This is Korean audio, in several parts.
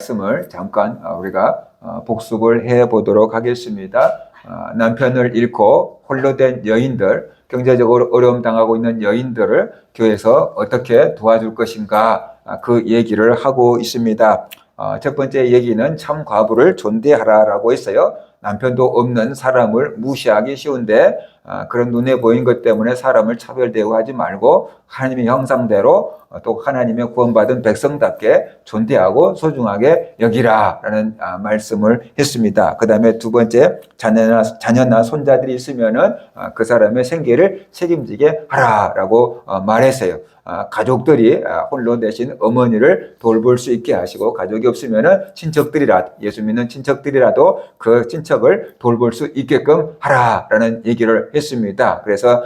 말씀을 잠깐 우리가 복습을 해 보도록 하겠습니다. 남편을 잃고 홀로 된 여인들, 경제적으로 어려움 당하고 있는 여인들을 교회에서 어떻게 도와줄 것인가, 그 얘기를 하고 있습니다. 첫 번째 얘기는 참 과부를 존대하라라고 했어요. 남편도 없는 사람을 무시하기 쉬운데 그런 눈에 보인 것 때문에 사람을 차별대우하지 말고 하나님의 형상대로 또 하나님의 구원받은 백성답게 존대하고 소중하게 여기라라는 말씀을 했습니다. 그 다음에 두 번째, 자녀나 손자들이 있으면은 그 사람의 생계를 책임지게 하라라고 말했어요. 가족들이 홀로 되신 어머니를 돌볼 수 있게 하시고, 가족이 없으면은 예수 믿는 친척들이라도 그 친척을 돌볼 수 있게끔 하라라는 얘기를 했습니다. 그래서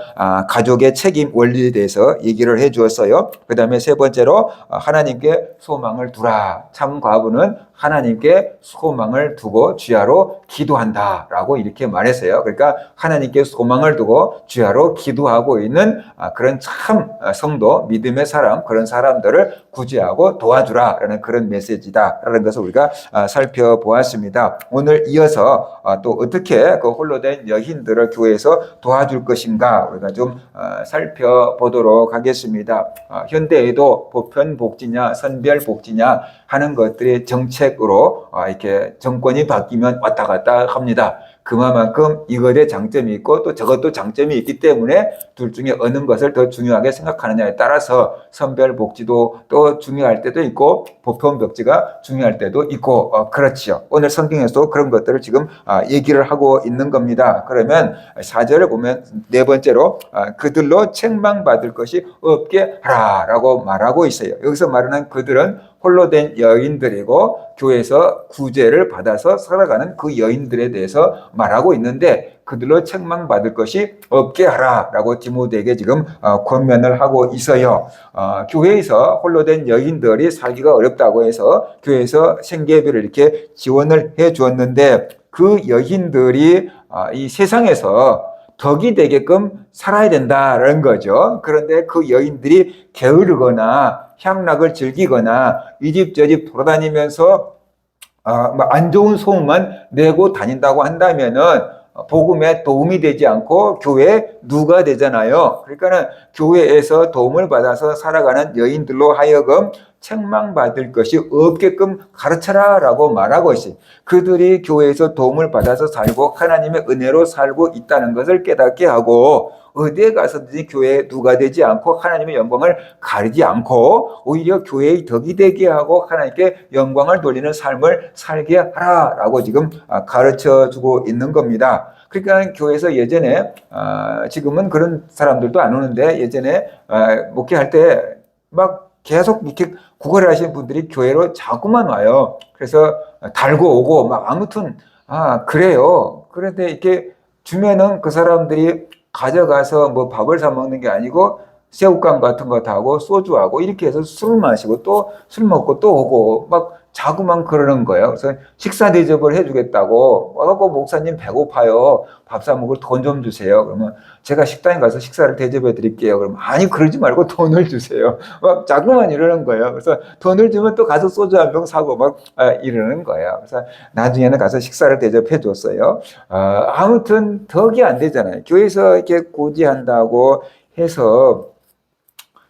가족의 책임 원리에 대해서 얘기를 해 주었어요. 그 다음에 세 번째로 하나님께 소망을 두라. 참 과부는 하나님께 소망을 두고 주야로 기도한다라고 이렇게 말했어요. 그러니까 하나님께 소망을 두고 주야로 기도하고 있는 그런 참 성도, 믿음의 사람, 그런 사람들을 구제하고 도와주라라는 그런 메시지다라는 것을 우리가 살펴보았습니다. 오늘 이어서 또 어떻게 그 홀로 된 여인들을 교회에서 도와줄 것인가 우리가 좀 살펴보도록 하겠습니다. 현대에도 보편복지냐 선별복지냐 하는 것들이 정책으로 이렇게 정권이 바뀌면 왔다 갔다 합니다. 그만큼 이것에 장점이 있고 또 저것도 장점이 있기 때문에 둘 중에 어느 것을 더 중요하게 생각하느냐에 따라서 선별복지도 또 중요할 때도 있고 보편복지가 중요할 때도 있고 그렇지요. 오늘 성경에서도 그런 것들을 지금 얘기를 하고 있는 겁니다. 그러면 4절을 보면 네 번째로 그들로 책망받을 것이 없게 하라라고 말하고 있어요. 여기서 말하는 그들은 홀로 된 여인들이고 교회에서 구제를 받아서 살아가는 그 여인들에 대해서 말하고 있는데, 그들로 책망받을 것이 없게 하라라고 디모데에게 지금 권면을 하고 있어요. 교회에서 홀로 된 여인들이 살기가 어렵다고 해서 교회에서 생계비를 이렇게 지원을 해 주었는데, 그 여인들이 이 세상에서 덕이 되게끔 살아야 된다라는 거죠. 그런데 그 여인들이 게으르거나 향락을 즐기거나 이 집 저 집 돌아다니면서 안 좋은 소문만 내고 다닌다고 한다면은 복음에 도움이 되지 않고 교회에 누가 되잖아요. 그러니까는 교회에서 도움을 받아서 살아가는 여인들로 하여금 책망받을 것이 없게끔 가르쳐라라고 말하고 있어요. 그들이 교회에서 도움을 받아서 살고 하나님의 은혜로 살고 있다는 것을 깨닫게 하고, 어디에 가서든지 교회에 누가 되지 않고 하나님의 영광을 가리지 않고 오히려 교회의 덕이 되게 하고 하나님께 영광을 돌리는 삶을 살게 하라라고 지금 가르쳐주고 있는 겁니다. 그러니까 교회에서 예전에 지금은 그런 사람들도 안 오는데, 예전에 목회할 때 막 계속 이렇게 구걸을 하시는 분들이 교회로 자꾸만 와요. 그래서 달고 오고 막 아무튼 그래요. 그런데 이렇게 주면은 그 사람들이 가져가서 뭐 밥을 사 먹는 게 아니고 새우깡 같은 거 다 하고 소주하고 이렇게 해서 술 마시고 또 술 먹고 또 오고 막 자꾸만 그러는 거예요. 그래서 식사 대접을 해주겠다고 와갖고 목사님 배고파요. 밥 사 먹을 돈 좀 주세요. 그러면 제가 식당에 가서 식사를 대접해 드릴게요. 그러면 아니 그러지 말고 돈을 주세요. 막 자꾸만 이러는 거예요. 그래서 돈을 주면 또 가서 소주 한 병 사고 막 이러는 거예요. 그래서 나중에는 가서 식사를 대접해 줬어요. 아무튼 덕이 안 되잖아요. 교회에서 이렇게 고지한다고 해서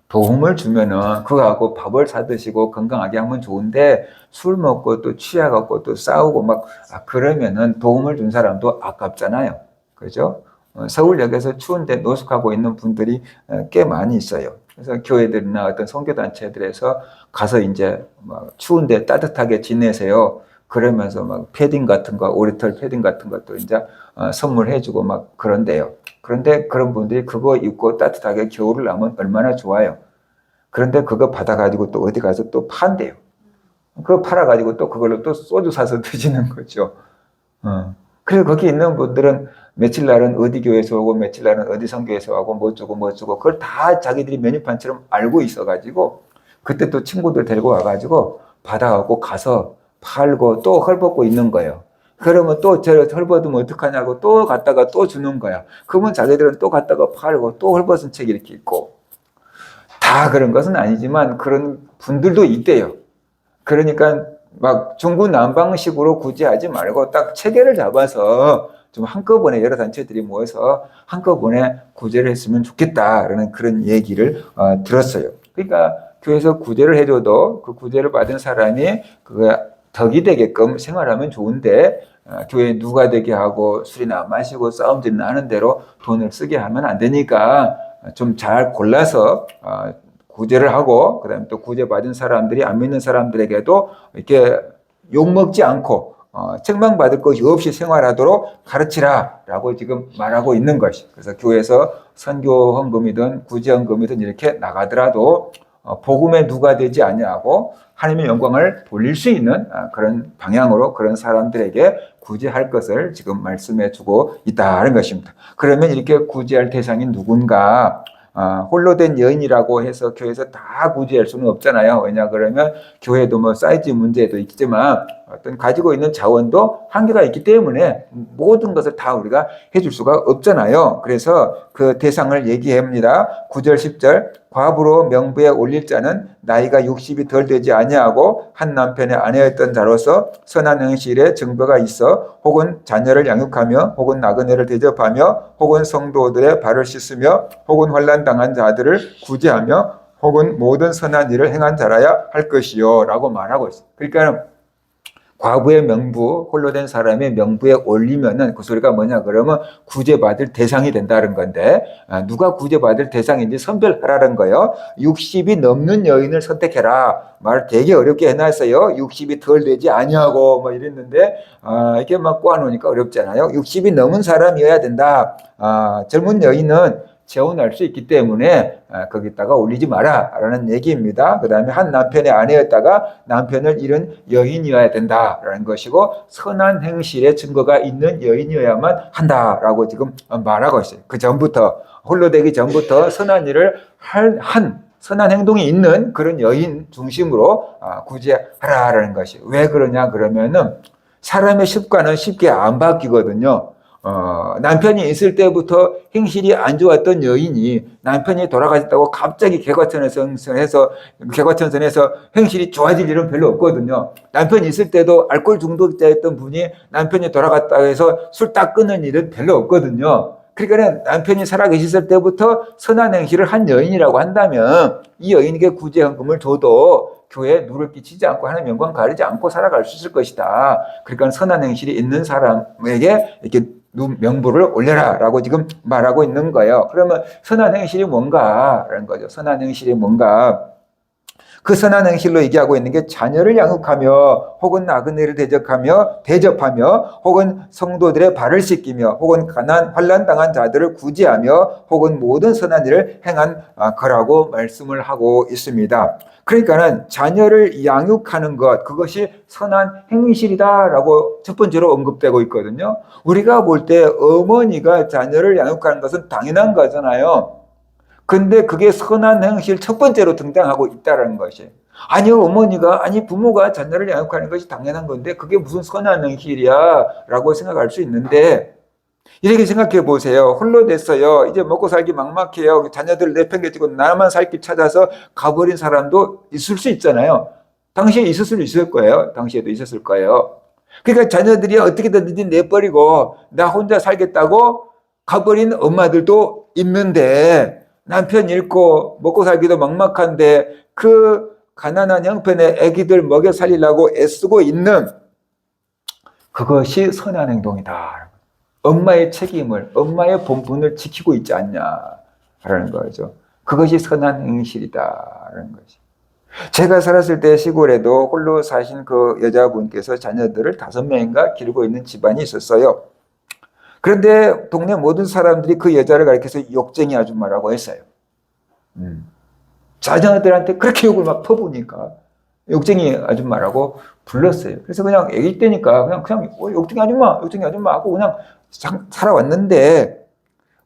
도움을 주면은 그거하고 밥을 사 드시고 건강하게 하면 좋은데, 술 먹고 또 취해갖고 또 싸우고 막 그러면은 도움을 준 사람도 아깝잖아요. 그죠? 서울역에서 추운데 노숙하고 있는 분들이 꽤 많이 있어요. 그래서 교회들이나 어떤 선교단체들에서 가서 이제 막 추운데 따뜻하게 지내세요. 그러면서 막 패딩 같은 거, 오리털 패딩 같은 것도 이제 선물해주고 막 그런데요. 그런데 그런 분들이 그거 입고 따뜻하게 겨울을 나면 얼마나 좋아요. 그런데 그거 받아가지고 또 어디 가서 또 판대요. 그거 팔아가지고 또 그걸로 또 소주 사서 드시는 거죠. 그래서 거기 있는 분들은 며칠 날은 어디 교회에서 오고 며칠 날은 어디 선교에서 오고 뭐 주고 그걸 다 자기들이 메뉴판처럼 알고 있어가지고 그때 또 친구들 데리고 와가지고 받아가고 가서 팔고 또 헐벗고 있는 거예요. 그러면 또 저 헐벗으면 어떡하냐고 또 갖다가 또 주는 거야. 그러면 자기들은 또 갖다가 팔고 또 헐벗은 책 이렇게 있고. 다 그런 것은 아니지만 그런 분들도 있대요. 그러니까 막 중구난방식으로 구제하지 말고 딱 체계를 잡아서 좀 한꺼번에 여러 단체들이 모여서 한꺼번에 구제를 했으면 좋겠다라는 그런 얘기를 들었어요. 그러니까 교회에서 구제를 해줘도 그 구제를 받은 사람이 그 덕이 되게끔 생활하면 좋은데 교회 누가 되게 하고 술이나 마시고 싸움질이나 하는 대로 돈을 쓰게 하면 안 되니까 좀 잘 골라서 구제를 하고 그다음에 또 구제받은 사람들이 안 믿는 사람들에게도 이렇게 욕먹지 않고 책망받을 것이 없이 생활하도록 가르치라라고 지금 말하고 있는 것이. 그래서 교회에서 선교 헌금이든 구제 헌금이든 이렇게 나가더라도 복음에 누가 되지 아니하고 하나님의 영광을 돌릴 수 있는 그런 방향으로 그런 사람들에게 구제할 것을 지금 말씀해 주고 있다는 것입니다. 그러면 이렇게 구제할 대상이 누군가? 홀로 된 여인이라고 해서 교회에서 다 구제할 수는 없잖아요. 왜냐 그러면 교회도 뭐 사이즈 문제도 있지만 어떤 가지고 있는 자원도 한계가 있기 때문에 모든 것을 다 우리가 해줄 수가 없잖아요. 그래서 그 대상을 얘기합니다. 9절 10절 과부로 명부에 올릴 자는 나이가 60이 덜 되지 아니하고 한 남편의 아내였던 자로서 선한 행실에 증거가 있어 혹은 자녀를 양육하며 혹은 나그네를 대접하며 혹은 성도들의 발을 씻으며 혹은 환난 당한 자들을 구제하며 혹은 모든 선한 일을 행한 자라야 할 것이요 라고 말하고 있어요. 그러니까 과부의 명부, 홀로 된 사람의 명부에 올리면은 그 소리가 뭐냐 그러면 구제받을 대상이 된다는 건데 누가 구제받을 대상인지 선별하라는 거예요. 60이 넘는 여인을 선택해라. 말을 되게 어렵게 해놨어요. 60이 덜 되지 아니하고 뭐 이랬는데 이렇게 막 꼬아놓으니까 어렵잖아요. 60이 넘은 사람이어야 된다. 젊은 여인은 재혼할 수 있기 때문에 거기다가 올리지 마라 라는 얘기입니다. 그 다음에 한 남편의 아내였다가 남편을 잃은 여인이어야 된다라는 것이고 선한 행실의 증거가 있는 여인이어야만 한다라고 지금 말하고 있어요. 그 전부터 홀로 되기 전부터 선한 일을 한 선한 행동이 있는 그런 여인 중심으로 구제하라라는 것이. 왜 그러냐 그러면은 사람의 습관은 쉽게 안 바뀌거든요. 남편이 있을 때부터 행실이 안 좋았던 여인이 남편이 돌아가셨다고 갑자기 개과천선해서 행실이 좋아질 일은 별로 없거든요. 남편이 있을 때도 알코올 중독자였던 분이 남편이 돌아갔다고 해서 술 딱 끊는 일은 별로 없거든요. 그러니까 남편이 살아계셨을 때부터 선한 행실을 한 여인이라고 한다면 이 여인에게 구제헌금을 줘도 교회에 누를 끼치지 않고 하나님 영광 가리지 않고 살아갈 수 있을 것이다. 그러니까 선한 행실이 있는 사람에게 이렇게 명부를 올려라 라고 지금 말하고 있는 거예요. 그러면 선한 행실이 뭔가라는 거죠. 선한 행실이 뭔가. 그 선한 행실로 얘기하고 있는 게 자녀를 양육하며 혹은 나그네를 대접하며 혹은 성도들의 발을 씻기며 혹은 환난 당한 자들을 구제하며 혹은 모든 선한 일을 행한 거라고 말씀을 하고 있습니다. 그러니까는 자녀를 양육하는 것, 그것이 선한 행실이다라고 첫 번째로 언급되고 있거든요. 우리가 볼 때 어머니가 자녀를 양육하는 것은 당연한 거잖아요. 근데 그게 선한 행실 첫 번째로 등장하고 있다는 것이. 아니 부모가 자녀를 양육하는 것이 당연한 건데 그게 무슨 선한 행실이야 라고 생각할 수 있는데 이렇게 생각해 보세요. 홀로 됐어요. 이제 먹고 살기 막막해요. 자녀들 내팽개치고 나만 살 길 찾아서 가버린 사람도 있을 수 있잖아요. 당시에 있을 수 있을 거예요. 당시에도 있었을 거예요. 그러니까 자녀들이 어떻게든지 내버리고 나 혼자 살겠다고 가버린 엄마들도 있는데 남편 잃고 먹고 살기도 막막한데 그 가난한 형편의 아기들 먹여 살리려고 애쓰고 있는 그것이 선한 행동이다. 엄마의 책임을, 엄마의 본분을 지키고 있지 않냐라는 거죠. 그것이 선한 행실이다라는 거죠. 제가 살았을 때 시골에도 홀로 사신 그 여자분께서 자녀들을 5명인가 기르고 있는 집안이 있었어요. 그런데 동네 모든 사람들이 그 여자를 가리켜서 욕쟁이 아줌마라고 했어요. 자녀들한테 그렇게 욕을 막 퍼부으니까 욕쟁이 아줌마라고 불렀어요. 그래서 그냥 아기 때니까 그냥 욕쟁이 아줌마 하고 그냥 살아왔는데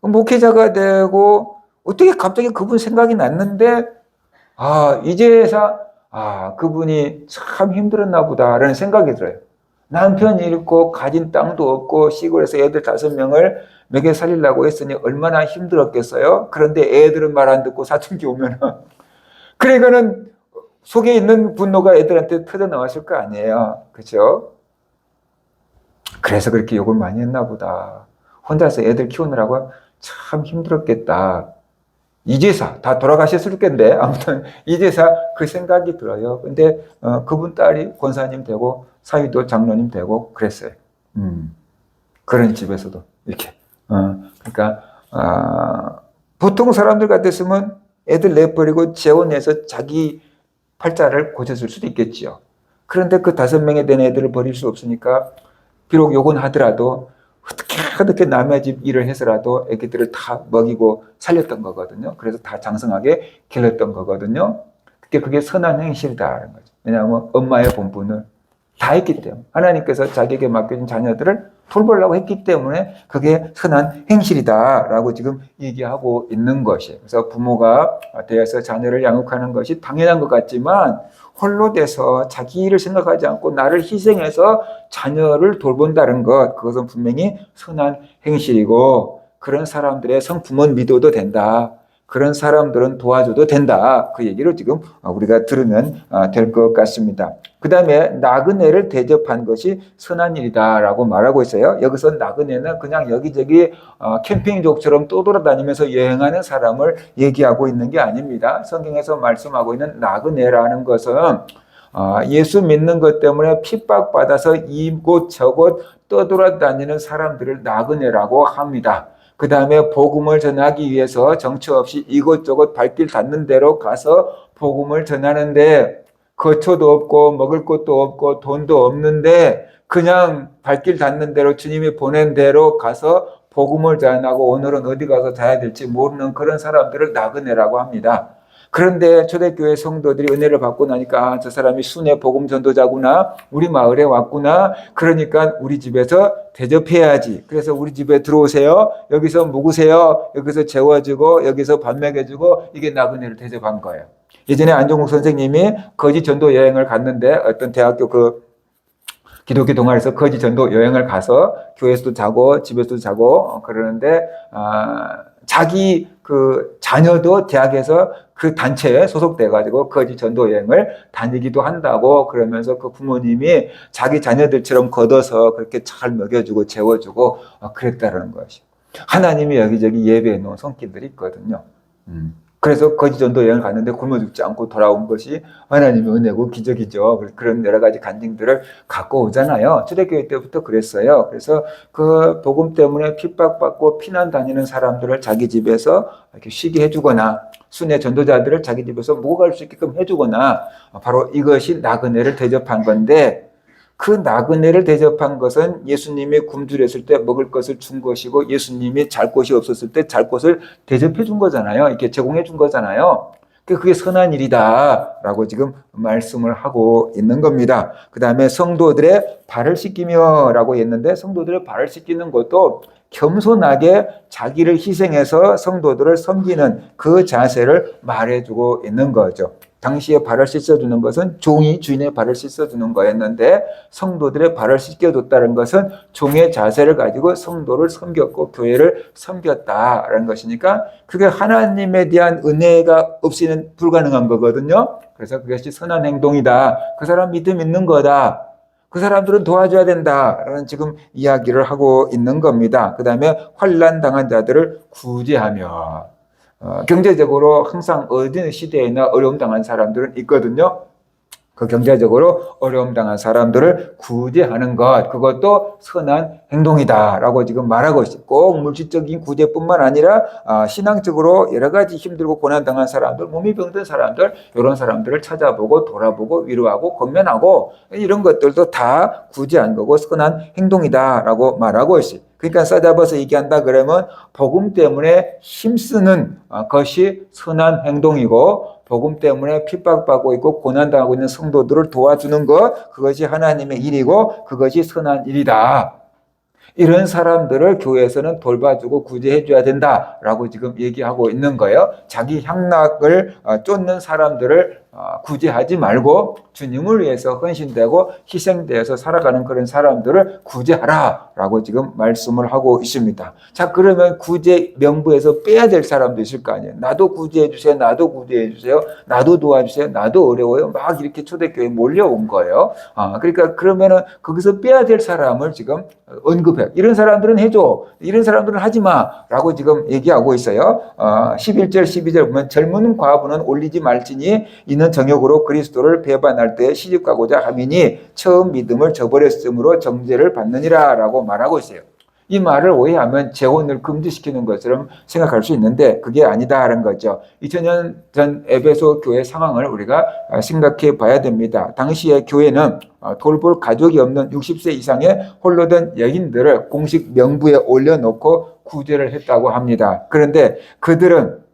목회자가 되고 어떻게 갑자기 그분 생각이 났는데 이제서 그분이 참 힘들었나 보다라는 생각이 들어요. 남편 잃고 가진 땅도 없고 시골에서 애들 5명을 먹여 살리려고 했으니 얼마나 힘들었겠어요. 그런데 애들은 말 안 듣고 사춘기 오면은 그러니까는 속에 있는 분노가 애들한테 터져 나왔을 거 아니에요. 그렇죠? 그래서 그렇게 욕을 많이 했나 보다. 혼자서 애들 키우느라고 참 힘들었겠다. 이제사 다 돌아가셨을 텐데 아무튼 이제사 그 생각이 들어요. 근데 그분 딸이 권사님 되고 사위도 장로님 되고 그랬어요. 그런 집에서도 이렇게 그러니까 보통 사람들 같았으면 애들 내버리고 재혼해서 자기 팔자를 고쳤을 수도 있겠지요. 그런데 그 5명에 된 애들을 버릴 수 없으니까 비록 욕은 하더라도 어떻게 남의 집 일을 해서라도 애기들을 다 먹이고 살렸던 거거든요. 그래서 다 장성하게 길렀던 거거든요. 그게 선한 행실이다라는 거죠. 왜냐하면 엄마의 본분을 다 했기 때문에 하나님께서 자기에게 맡겨진 자녀들을 돌보려고 했기 때문에 그게 선한 행실이다라고 지금 얘기하고 있는 것이에요. 그래서 부모가 되어서 자녀를 양육하는 것이 당연한 것 같지만 홀로 돼서 자기 일을 생각하지 않고 나를 희생해서 자녀를 돌본다는 것, 그것은 분명히 선한 행실이고 그런 사람들의 성품은 믿어도 된다. 그런 사람들은 도와줘도 된다. 그 얘기를 지금 우리가 들으면 될 것 같습니다. 그 다음에 나그네를 대접한 것이 선한 일이다라고 말하고 있어요. 여기서 나그네는 그냥 여기저기 캠핑족처럼 떠돌아다니면서 여행하는 사람을 얘기하고 있는 게 아닙니다. 성경에서 말씀하고 있는 나그네라는 것은 예수 믿는 것 때문에 핍박받아서 이곳 저곳 떠돌아다니는 사람들을 나그네라고 합니다. 그 다음에 복음을 전하기 위해서 정처 없이 이곳저곳 발길 닿는 대로 가서 복음을 전하는데 거처도 없고 먹을 것도 없고 돈도 없는데 그냥 발길 닿는 대로 주님이 보낸 대로 가서 복음을 전하고 오늘은 어디 가서 자야 될지 모르는 그런 사람들을 나그네라고 합니다. 그런데 초대교회 성도들이 은혜를 받고 나니까 저 사람이 순회 복음 전도자구나, 우리 마을에 왔구나, 그러니까 우리 집에서 대접해야지. 그래서 우리 집에 들어오세요, 여기서 묵으세요, 여기서 재워주고 여기서 밥 먹여주고, 이게 나그네를 대접한 거예요. 예전에 안종국 선생님이 거지 전도 여행을 갔는데 어떤 대학교 기독교 동아리에서 거지 전도 여행을 가서 교회에서도 자고 집에서도 자고 그러는데 자기 그 자녀도 대학에서 그 단체에 소속돼가지고 거지 전도 여행을 다니기도 한다고 그러면서 그 부모님이 자기 자녀들처럼 걷어서 그렇게 잘 먹여주고 재워주고 그랬다는 것이. 하나님이 여기저기 예배해 놓은 손길들이 있거든요. 그래서 거지 전도 여행을 갔는데 굶어 죽지 않고 돌아온 것이 하나님의 은혜고 기적이죠. 그런 여러 가지 간증들을 갖고 오잖아요. 초대교회 때부터 그랬어요. 그래서 그 복음 때문에 핍박받고 피난 다니는 사람들을 자기 집에서 이렇게 쉬게 해주거나 순회 전도자들을 자기 집에서 묵어갈 수 있게끔 해주거나 바로 이것이 나그네를 대접한 건데, 그 나그네를 대접한 것은 예수님이 굶주렸을 때 먹을 것을 준 것이고 예수님이 잘 곳이 없었을 때 잘 곳을 대접해 준 거잖아요. 이렇게 제공해 준 거잖아요. 그게 선한 일이다라고 지금 말씀을 하고 있는 겁니다. 그 다음에 성도들의 발을 씻기며 라고 했는데, 성도들의 발을 씻기는 것도 겸손하게 자기를 희생해서 성도들을 섬기는 그 자세를 말해주고 있는 거죠. 당시에 발을 씻어주는 것은 종이 주인의 발을 씻어주는 거였는데, 성도들의 발을 씻겨줬다는 것은 종의 자세를 가지고 성도를 섬겼고 교회를 섬겼다라는 것이니까 그게 하나님에 대한 은혜가 없이는 불가능한 거거든요. 그래서 그것이 선한 행동이다. 그 사람 믿음 있는 거다. 그 사람들은 도와줘야 된다라는 지금 이야기를 하고 있는 겁니다. 그 다음에 환난 당한 자들을 구제하며, 경제적으로 항상 어느 시대에나 어려움 당한 사람들은 있거든요. 그 경제적으로 어려움 당한 사람들을 구제하는 것, 그것도 선한 행동이다라고 지금 말하고 있어요. 꼭 물질적인 구제뿐만 아니라 신앙적으로 여러 가지 힘들고 고난 당한 사람들, 몸이 병든 사람들, 이런 사람들을 찾아보고 돌아보고 위로하고 권면하고 이런 것들도 다 구제한 거고 선한 행동이다라고 말하고 있어요. 그러니까 싸잡아서 얘기한다 그러면 복음 때문에 힘쓰는 것이 선한 행동이고, 복음 때문에 핍박받고 있고 고난당하고 있는 성도들을 도와주는 것, 그것이 하나님의 일이고 그것이 선한 일이다. 이런 사람들을 교회에서는 돌봐주고 구제해줘야 된다라고 지금 얘기하고 있는 거예요. 자기 향락을 쫓는 사람들을 구제하지 말고 주님을 위해서 헌신되고 희생되어서 살아가는 그런 사람들을 구제하라라고 지금 말씀을 하고 있습니다. 자, 그러면 구제 명부에서 빼야 될 사람도 있을 거 아니에요. 나도 구제해 주세요. 나도 구제해 주세요. 나도 도와주세요. 나도 어려워요. 막 이렇게 초대교회에 몰려온 거예요. 그러니까 그러면은 거기서 빼야 될 사람을 지금 언급해. 이런 사람들은 해줘. 이런 사람들은 하지 마라고 지금 얘기하고 있어요. 11절, 12절 보면 젊은 과부는 올리지 말지니 이는 정욕으로 그리스도를 배반할 때 시집가고자 함이니 처음 믿음을 저버렸으므로 정죄를 받느니라 라고 말하고 있어요. 이 말을 오해하면 재혼을 금지시키는 것처럼 생각할 수 있는데 그게 아니다라는 거죠. 2000년 전 에베소 교회 상황을 우리가 생각해 봐야 됩니다. 당시의 교회는 돌볼 가족이 없는 60세 이상의 홀로 된 여인들을 공식 명부에 올려놓고 구제를 했다고 합니다. 그런데 그들은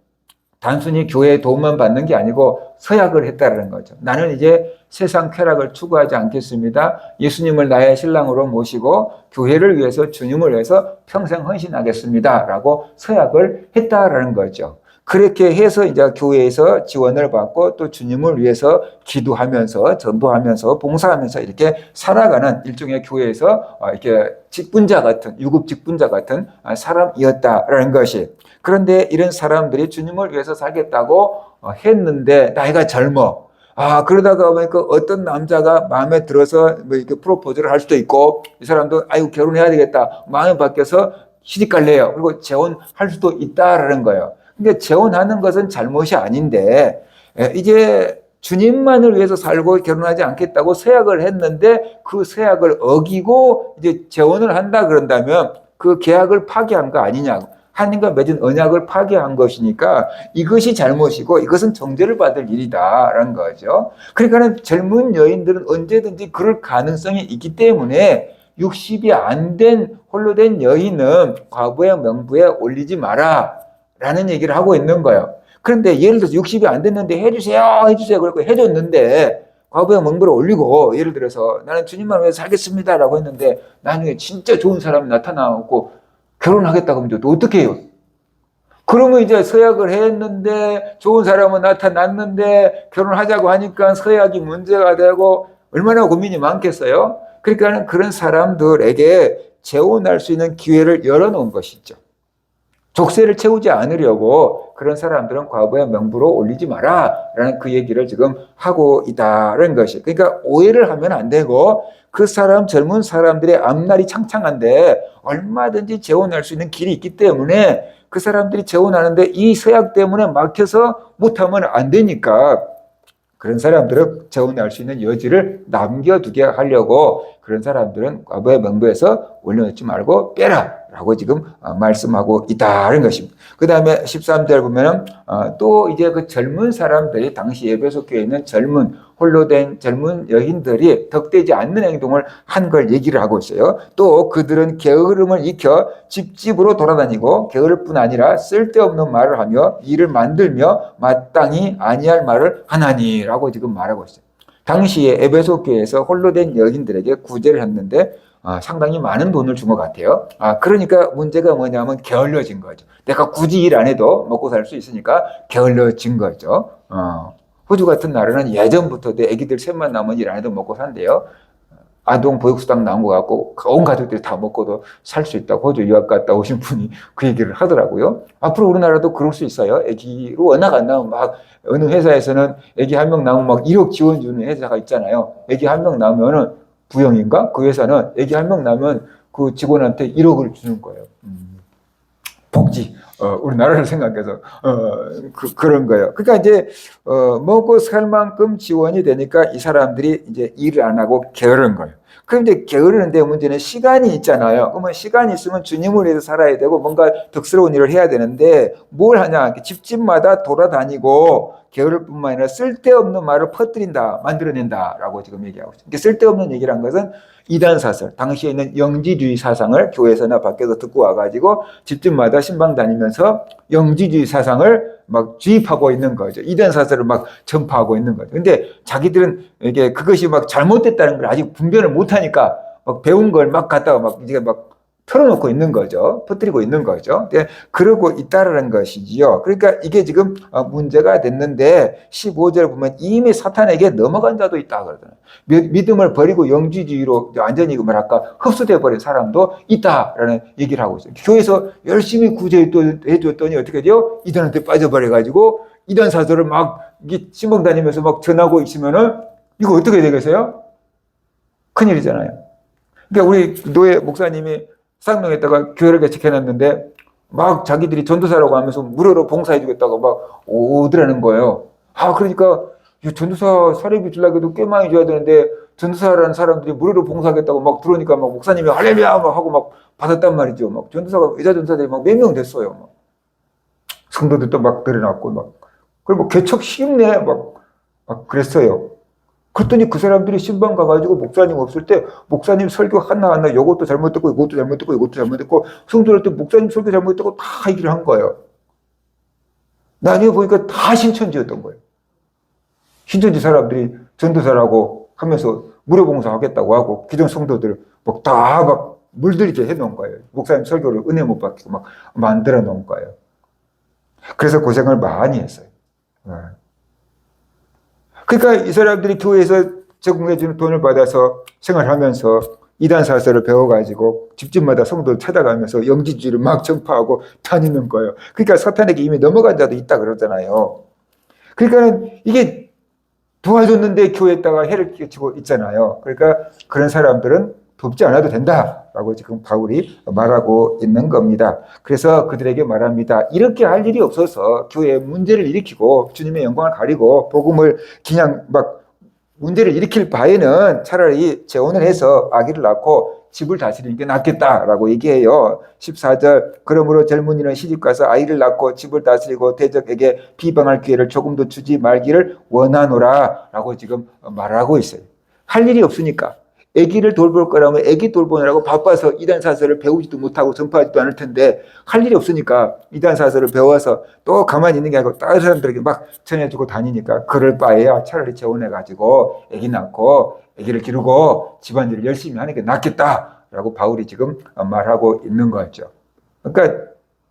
단순히 교회의 도움만 받는 게 아니고 서약을 했다는 거죠. 나는 이제 세상 쾌락을 추구하지 않겠습니다. 예수님을 나의 신랑으로 모시고 교회를 위해서 주님을 위해서 평생 헌신하겠습니다. 라고 서약을 했다라는 거죠. 그렇게 해서 이제 교회에서 지원을 받고 또 주님을 위해서 기도하면서 전도하면서 봉사하면서 이렇게 살아가는 일종의 교회에서 이렇게 직분자 같은 유급 직분자 같은 사람이었다라는 것이. 그런데 이런 사람들이 주님을 위해서 살겠다고 했는데 나이가 젊어. 그러다가 보니까 어떤 남자가 마음에 들어서 뭐 이렇게 프로포즈를 할 수도 있고 이 사람도 아이고 결혼해야 되겠다 마음이 바뀌어서 시집 갈래요. 그리고 재혼할 수도 있다라는 거예요. 근데 재혼하는 것은 잘못이 아닌데 이제 주님만을 위해서 살고 결혼하지 않겠다고 서약을 했는데 그 서약을 어기고 이제 재혼을 한다 그런다면 그 계약을 파기한 거 아니냐고. 하나님과 맺은 언약을 파괴한 것이니까 이것이 잘못이고 이것은 정죄를 받을 일이다라는 거죠. 그러니까 젊은 여인들은 언제든지 그럴 가능성이 있기 때문에 60이 안 된 홀로 된 여인은 과부의 명부에 올리지 마라 라는 얘기를 하고 있는 거예요. 그런데 예를 들어서 60이 안 됐는데 해주세요 그러고 해줬는데 과부의 명부를 올리고 예를 들어서 나는 주님만 위해서 살겠습니다라고 했는데 나중에 진짜 좋은 사람이 나타나고 결혼하겠다고 하면 또 어떻게 해요? 그러면 이제 서약을 했는데 좋은 사람은 나타났는데 결혼하자고 하니까 서약이 문제가 되고 얼마나 고민이 많겠어요? 그러니까 그런 사람들에게 재혼할 수 있는 기회를 열어놓은 것이죠. 족쇄를 채우지 않으려고 그런 사람들은 과부의 명부로 올리지 마라 라는 그 얘기를 지금 하고 있다는 것이. 그러니까 오해를 하면 안 되고 그 사람 젊은 사람들의 앞날이 창창한데 얼마든지 재혼할 수 있는 길이 있기 때문에 그 사람들이 재혼하는데 이 서약 때문에 막혀서 못하면 안 되니까 그런 사람들은 재혼할 수 있는 여지를 남겨두게 하려고 그런 사람들은 과부의 명부에서 올려놓지 말고 빼라 라고 지금 말씀하고 있다는 것입니다. 그 다음에 13절 보면 또 이제 그 젊은 사람들이 당시 에베소 교회에 있는 홀로 된 젊은 여인들이 덕되지 않는 행동을 한 걸 얘기를 하고 있어요. 또 그들은 게으름을 익혀 집집으로 돌아다니고 게으를 뿐 아니라 쓸데없는 말을 하며 일을 만들며 마땅히 아니할 말을 하나니라고 지금 말하고 있어요. 당시에 에베소 교회에서 홀로 된 여인들에게 구제를 했는데 상당히 많은 돈을 준 것 같아요. 그러니까 문제가 뭐냐면 게을러진 거죠. 내가 굳이 일 안 해도 먹고 살 수 있으니까 게을러진 거죠. 호주 같은 나라는 예전부터 내 애기들 셋만 나면 일 안 해도 먹고 산대요. 아동 보육수당 나온 것 같고 온 가족들이 다 먹고도 살 수 있다고 호주 유학 갔다 오신 분이 그 얘기를 하더라고요. 앞으로 우리나라도 그럴 수 있어요. 애기로 워낙 안 나오면 막 어느 회사에서는 애기 한 명 나오면 막 1억 지원 주는 회사가 있잖아요. 애기 한 명 나오면은 부영인가? 그 회사는 애기 한 명 나면 그 직원한테 1억을 주는 거예요. 복지. 우리나라를 생각해서 그런 거예요. 그러니까 이제 먹고 살 만큼 지원이 되니까 이 사람들이 이제 일을 안 하고 게으른 거예요. 그런데 게으르는데 문제는 시간이 있잖아요. 그러면 시간이 있으면 주님을 위해서 살아야 되고 뭔가 덕스러운 일을 해야 되는데 뭘 하냐? 집집마다 돌아다니고 게으를 뿐만 아니라 쓸데없는 말을 퍼뜨린다, 만들어낸다라고 지금 얘기하고 있어요. 쓸데없는 얘기란 것은 이단 사설, 당시에 있는 영지주의 사상을 교회에서나 밖에서 듣고 와가지고 집집마다 신방 다니면서 영지주의 사상을 막 주입하고 있는 거죠. 이단 사설을 막 전파하고 있는 거죠. 근데 자기들은 이게 그것이 막 잘못됐다는 걸 아직 분별을 못하니까 막 배운 걸 막 갖다가 막 이제 막 털어놓고 있는 거죠. 퍼뜨리고 있는 거죠. 네, 그러고 있다라는 것이지요. 그러니까 이게 지금 문제가 됐는데 15절 보면 이미 사탄에게 넘어간 자도 있다 그러잖아요. 믿음을 버리고 영지주의로 완전히 뭐랄까 흡수돼 버린 사람도 있다라는 얘기를 하고 있어요. 교회에서 열심히 구제해 줬더니 어떻게 돼요? 이단한테 빠져버려 가지고 이단 사설을 막 신방 다니면서 막 전하고 있으면은 이거 어떻게 되겠어요? 큰일이잖아요. 그러니까 우리 노예 목사님이 쌍용에다가 교회를 개척해놨는데 막 자기들이 전도사라고 하면서 무료로 봉사해주겠다고 막 오더라는 거예요. 그러니까 전도사 사례비 주려고 해도 꽤 많이 줘야 되는데 전도사라는 사람들이 무료로 봉사하겠다고 막 들어오니까 막 목사님이 할렐루야 막 하고 막 받았단 말이죠. 막 전도사가 여자 전도사들이 막 몇 명 됐어요. 막 성도들도 막 들여놨고 막 그리고 뭐 개척 쉽네 막 그랬어요. 그랬더니 그 사람들이 신방 가가지고 목사님 없을 때 목사님 설교 하나하나 이것도 잘못 듣고 이것도 잘못 듣고 이것도 잘못 듣고 성도한테 목사님 설교 잘못 듣고 다 얘기를 한 거예요. 나중에 보니까 다 신천지였던 거예요. 신천지 사람들이 전도사라고 하면서 무료 봉사하겠다고 하고 기존 성도들 막 물들이게 해놓은 거예요. 목사님 설교를 은혜 못 받게 막 만들어 놓은 거예요. 그래서 고생을 많이 했어요. 그러니까 이 사람들이 교회에서 제공해주는 돈을 받아서 생활하면서 이단 사설을 배워가지고 집집마다 성도를 찾아가면서 영지주의를 막 전파하고 다니는 거예요. 그러니까 사탄에게 이미 넘어간 자도 있다 그러잖아요. 그러니까 이게 도와줬는데 교회에다가 해를 끼치고 있잖아요. 그러니까 그런 사람들은 돕지 않아도 된다라고 지금 바울이 말하고 있는 겁니다. 그래서 그들에게 말합니다. 이렇게 할 일이 없어서 교회에 문제를 일으키고 주님의 영광을 가리고 복음을 그냥 막 문제를 일으킬 바에는 차라리 재혼을 해서 아기를 낳고 집을 다스리는 게 낫겠다라고 얘기해요. 14절 그러므로 젊은이는 시집가서 아이를 낳고 집을 다스리고 대적에게 비방할 기회를 조금도 주지 말기를 원하노라 라고 지금 말하고 있어요. 할 일이 없으니까. 아기를 돌볼 거라면 아기 돌보느라고 바빠서 이단 사설을 배우지도 못하고 전파하지도 않을 텐데 할 일이 없으니까 이단 사설을 배워서 또 가만히 있는 게 아니고 다른 사람들에게 막 전해주고 다니니까 그럴 바에야 차라리 재혼해가지고 아기 낳고 아기를 기르고 집안일을 열심히 하는 게 낫겠다라고 바울이 지금 말하고 있는 거죠. 그러니까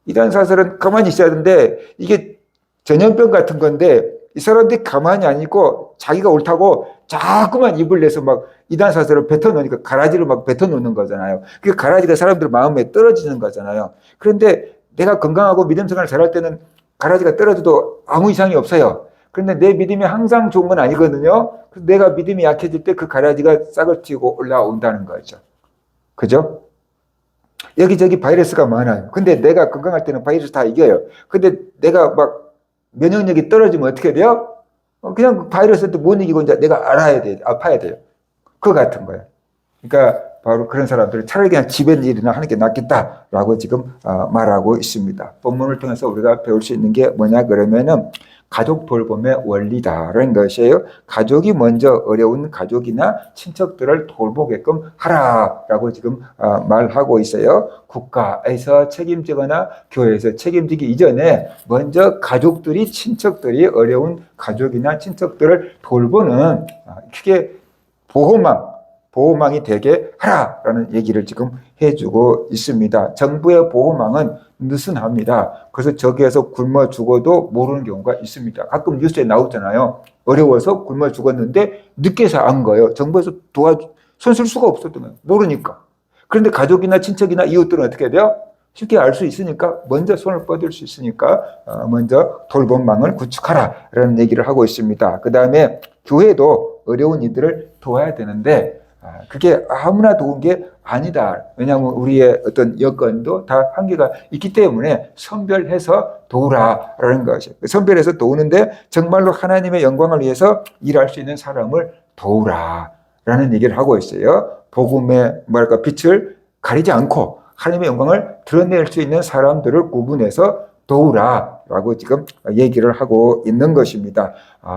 이단 사설은 가만히 있어야 되는데 이게 전염병 같은 건데 이 사람들이 가만히 안 있고 자기가 옳다고 자꾸만 입을 내서 막 이단 사설을 뱉어놓으니까 가라지를 막 뱉어놓는 거잖아요. 그 가라지가 사람들 마음에 떨어지는 거잖아요. 그런데 내가 건강하고 믿음 생활을 잘할 때는 가라지가 떨어져도 아무 이상이 없어요. 그런데 내 믿음이 항상 좋은 건 아니거든요. 내가 믿음이 약해질 때 그 가라지가 싹을 틔고 올라온다는 거죠. 그죠? 여기저기 바이러스가 많아요. 근데 내가 건강할 때는 바이러스 다 이겨요. 근데 내가 막 면역력이 떨어지면 어떻게 돼요? 그냥 바이러스도 못 이기고 이제 내가 알아야 돼요. 아파야 돼요. 그거 같은 거예요. 그러니까 바로 그런 사람들은 차라리 그냥 집에일이나 하는 게 낫겠다라고 지금 말하고 있습니다. 본문을 통해서 우리가 배울 수 있는 게 뭐냐 그러면은 가족 돌봄의 원리다라는 것이에요. 가족이 먼저 어려운 가족이나 친척들을 돌보게끔 하라라고 지금 말하고 있어요. 국가에서 책임지거나 교회에서 책임지기 이전에 먼저 가족들이 친척들이 어려운 가족이나 친척들을 돌보는 그게 보호망이 되게 하라라는 얘기를 지금 해주고 있습니다. 정부의 보호망은 느슨합니다. 그래서 저기에서 굶어 죽어도 모르는 경우가 있습니다. 가끔 뉴스에 나오잖아요. 어려워서 굶어 죽었는데 늦게서 안 거예요. 정부에서 손쓸 수가 없었던 거예요. 모르니까. 그런데 가족이나 친척이나 이웃들은 어떻게 돼요? 쉽게 알 수 있으니까 먼저 손을 뻗을 수 있으니까 먼저 돌봄망을 구축하라라는 얘기를 하고 있습니다. 그 다음에 교회도 어려운 이들을 도와야 되는데 그게 아무나 도운 게 아니다. 왜냐하면 우리의 어떤 여건도 다 한계가 있기 때문에 선별해서 도우라라는 것이에요. 선별해서 도우는데 정말로 하나님의 영광을 위해서 일할 수 있는 사람을 도우라라는 얘기를 하고 있어요. 복음의 빛을 가리지 않고 하나님의 영광을 드러낼 수 있는 사람들을 구분해서 도우라라고 지금 얘기를 하고 있는 것입니다.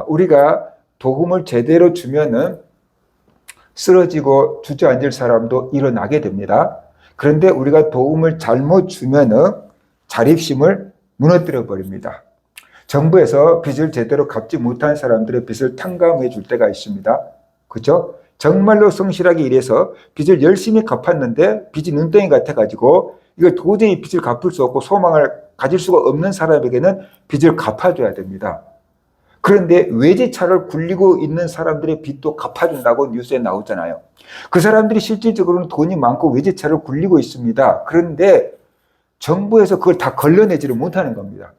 우리가 도움을 제대로 주면은 쓰러지고 주저앉을 사람도 일어나게 됩니다. 그런데 우리가 도움을 잘못 주면은 자립심을 무너뜨려 버립니다. 정부에서 빚을 제대로 갚지 못한 사람들의 빚을 탕감해 줄 때가 있습니다. 그죠? 정말로 성실하게 일해서 빚을 열심히 갚았는데 빚이 눈덩이 같아가지고 이걸 도저히 빚을 갚을 수 없고 소망을 가질 수가 없는 사람에게는 빚을 갚아줘야 됩니다. 그런데 외제차를 굴리고 있는 사람들의 빚도 갚아준다고 뉴스에 나오잖아요. 그 사람들이 실질적으로는 돈이 많고 외제차를 굴리고 있습니다. 그런데 정부에서 그걸 다 걸러내지를 못하는 겁니다.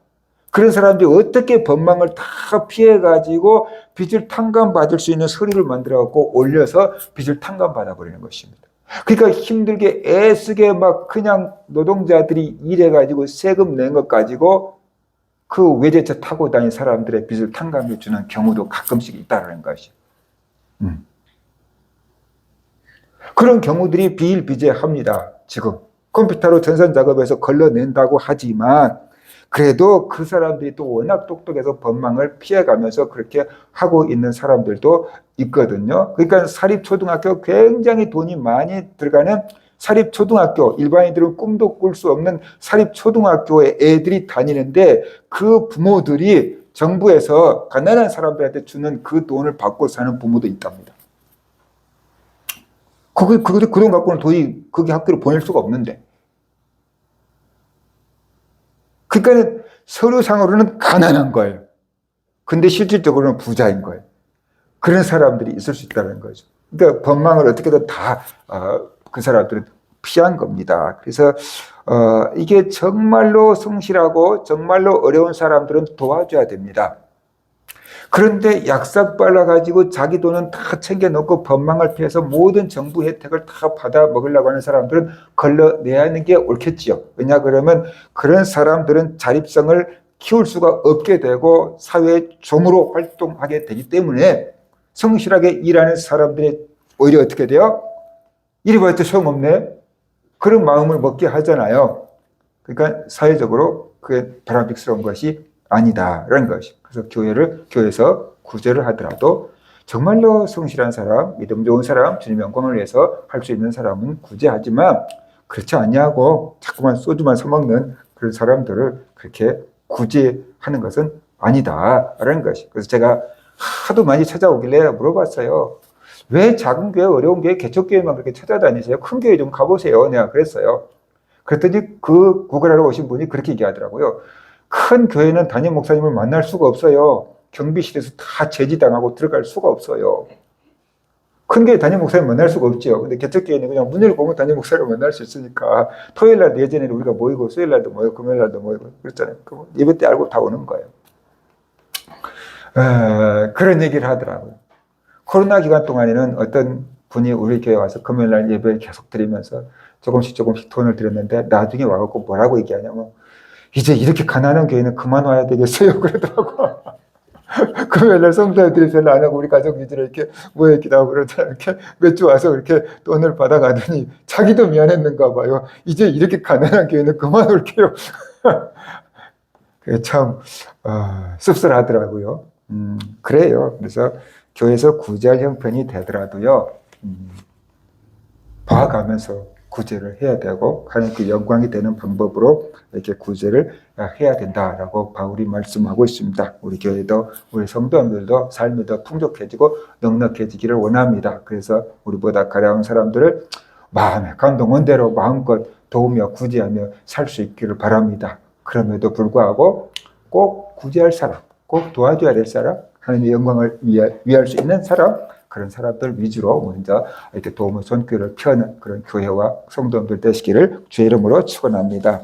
그런 사람들이 어떻게 법망을 다 피해가지고 빚을 탕감받을 수 있는 서류를 만들어갖고 올려서 빚을 탕감받아버리는 것입니다. 그러니까 힘들게 애쓰게 막 그냥 노동자들이 일해가지고 세금 낸 것 가지고 그 외제차 타고 다니는 사람들의 빚을 탕감해 주는 경우도 가끔씩 있다는 것이죠. 그런 경우들이 비일비재합니다. 지금 컴퓨터로 전산작업해서 걸러낸다고 하지만 그래도 그 사람들이 또 워낙 똑똑해서 법망을 피해가면서 그렇게 하고 있는 사람들도 있거든요. 그러니까 사립초등학교 굉장히 돈이 많이 들어가는 사립초등학교, 일반인들은 꿈도 꿀 수 없는 사립초등학교에 애들이 다니는데 그 부모들이 정부에서 가난한 사람들한테 주는 그 돈을 받고 사는 부모도 있답니다. 그 돈 갖고는 도저히 거기 학교를 보낼 수가 없는데. 그러니까 서류상으로는 가난한 거예요. 근데 실질적으로는 부자인 거예요. 그런 사람들이 있을 수 있다는 거죠. 그러니까 법망을 어떻게든 다 그 사람들은 피한 겁니다. 그래서 이게 정말로 성실하고 정말로 어려운 사람들은 도와줘야 됩니다. 그런데 약삭 빨라가지고 자기 돈은 다 챙겨놓고 법망을 피해서 모든 정부 혜택을 다 받아 먹으려고 하는 사람들은 걸러내야 하는 게 옳겠지요. 왜냐 그러면 그런 사람들은 자립성을 키울 수가 없게 되고 사회의 종으로 활동하게 되기 때문에 성실하게 일하는 사람들이 오히려 어떻게 돼요? 이리 봐도 소용없네. 그런 마음을 먹게 하잖아요. 그러니까 사회적으로 그게 바람직스러운 것이 아니다라는 것이. 그래서 교회에서 구제를 하더라도 정말로 성실한 사람, 믿음 좋은 사람, 주님의 영광을 위해서 할 수 있는 사람은 구제하지만 그렇지 않냐고 자꾸만 소주만 사먹는 그런 사람들을 그렇게 구제하는 것은 아니다라는 것이. 그래서 제가 하도 많이 찾아오길래 물어봤어요. 왜 작은 교회, 어려운 교회, 개척교회만 그렇게 찾아다니세요? 큰 교회 좀 가보세요. 내가 그랬어요. 그랬더니 그 구걸하러 오신 분이 그렇게 얘기하더라고요. 큰 교회는 담임 목사님을 만날 수가 없어요. 경비실에서 다 제지당하고 들어갈 수가 없어요. 큰 교회 담임 목사님 만날 수가 없죠. 근데 개척교회는 그냥 문 열고 오면 담임 목사님을 만날 수 있으니까 토요일 날 예전에는 우리가 모이고 수요일 날도 모이고 금요일 날도 모이고 그랬잖아요. 예배 때 알고 다 오는 거예요. 그런 얘기를 하더라고요. 코로나 기간 동안에는 어떤 분이 우리 교회 와서 금요일 날 예배를 계속 드리면서 조금씩 돈을 드렸는데 나중에 와갖고 뭐라고 얘기하냐면 이제 이렇게 가난한 교회는 그만 와야 되겠어요. 그러더라고. 금요일 날 성도들이 별로 안 하고 우리 가족 위주로 이렇게 모여있기도 하고 그러더라고요. 이렇게 몇 주 와서 이렇게 돈을 받아가더니 자기도 미안했는가 봐요. 이제 이렇게 가난한 교회는 그만 올게요. 그게 참 씁쓸하더라고요. 그래요. 그래서 교회에서 구제할 형편이 되더라도요, 봐가면서 구제를 해야 되고, 하나님께 영광이 되는 방법으로 이렇게 구제를 해야 된다라고 바울이 말씀하고 있습니다. 우리 교회도, 우리 성도님들도 삶이 더 풍족해지고 넉넉해지기를 원합니다. 그래서 우리보다 가려운 사람들을 마음에 감동한 대로 마음껏 도우며 구제하며 살 수 있기를 바랍니다. 그럼에도 불구하고 꼭 구제할 사람, 꼭 도와줘야 될 사람, 하나님의 영광을 위할 수 있는 사람, 그런 사람들 위주로 먼저 이렇게 도움의 손길을 펴는 그런 교회와 성도님들 되시기를 주의 이름으로 축원합니다.